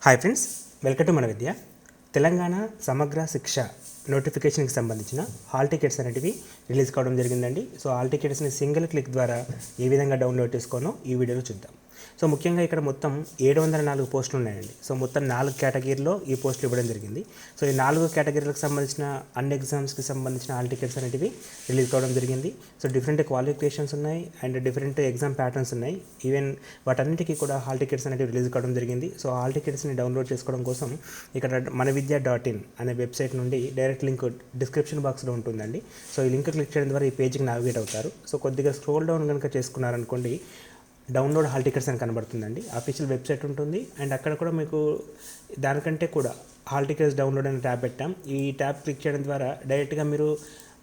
Hi friends, welcome to మన విద్య. తెలంగాణ సమగ్ర శిక్ష నోటిఫికేషన్కి సంబంధించిన హాల్ టికెట్స్ అనేటివి రిలీజ్ కావడం జరిగిందండి. సో హాల్ టికెట్స్ని సింగిల్ క్లిక్ ద్వారా ఏ విధంగా డౌన్లోడ్ చేసుకోనో ఈ వీడియోలో చూద్దాం. సో ముఖ్యంగా ఇక్కడ మొత్తం 704 పోస్టులు ఉన్నాయండి. సో మొత్తం 4 కేటగిరీలో ఈ పోస్టులు ఇవ్వడం జరిగింది. సో ఈ 4 కేటగిరీలకు సంబంధించిన అన్ని ఎగ్జామ్స్కి సంబంధించిన హాల్ టికెట్స్ అనేటివి రిలీజ్ కావడం జరిగింది. సో డిఫరెంట్ క్వాలిఫికేషన్స్ ఉన్నాయి అండ్ డిఫరెంట్ ఎగ్జామ్ ప్యాటర్న్స్ ఉన్నాయి. ఈవెన్ వాటన్నిటికీ కూడా హాల్ టికెట్స్ అనేవి రిలీజ్ కావడం జరిగింది. సో హాల్ టికెట్స్ని డౌన్లోడ్ చేసుకోవడం కోసం ఇక్కడ మనవిద్య.in అనే వెబ్సైట్ నుండి డైరెక్ట్ లింక్ డిస్క్రిప్షన్ బాక్స్లో ఉంటుందండి. సో ఈ లింక్ క్లిక్ చేయడం ద్వారా ఈ పేజ్కి నావిగేట్ అవుతారు. సో కొద్దిగా స్క్రోల్ డౌన్ కనుక చేసుకున్నారనుకోండి, డౌన్లోడ్ హాల్ టికెట్స్ అని కనబడుతుందండి. అఫీషియల్ వెబ్సైట్ ఉంటుంది అండ్ అక్కడ కూడా మీకు దానికంటే కూడా హాల్ టికెట్స్ డౌన్లోడ్ అనే ట్యాబ్ పెట్టాం. ఈ ట్యాబ్ క్లిక్ చేయడం ద్వారా డైరెక్ట్గా మీరు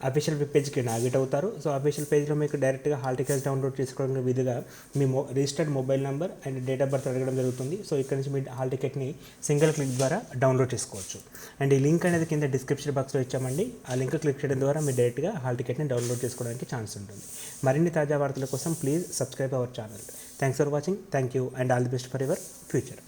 అఫీషియల్ వెబ్ పేజ్కి నావిగేట్ అవుతారు. సో అఫీషియల్ పేజ్లో మీకు డైరెక్ట్గా హాల్ టికెట్స్ డౌన్లోడ్ చేసుకోవడానికి విధిగా మీ registered mobile number and date of birth అడగడం జరుగుతుంది. సో ఇక్కడ నుంచి మీ హాల్ టికెట్ని సింగిల్ క్లిక్ ద్వారా డౌన్లోడ్ చేసుకోవచ్చు. అండ్ ఈ లింక్ అనేది కింద డిస్క్రిప్షన్ బాక్స్లో ఇచ్చామండి. ఆ లింక్ క్లిక్ చేయడం ద్వారా మీరు డైరెక్ట్గా హాల్ టికెట్ని డౌన్లోడ్ చేసుకోవడానికి ఛాన్స్ ఉంటుంది. మరిన్ని తాజా వార్తల కోసం please subscribe our channel. Thanks for watching. Thank you and all the best for your future.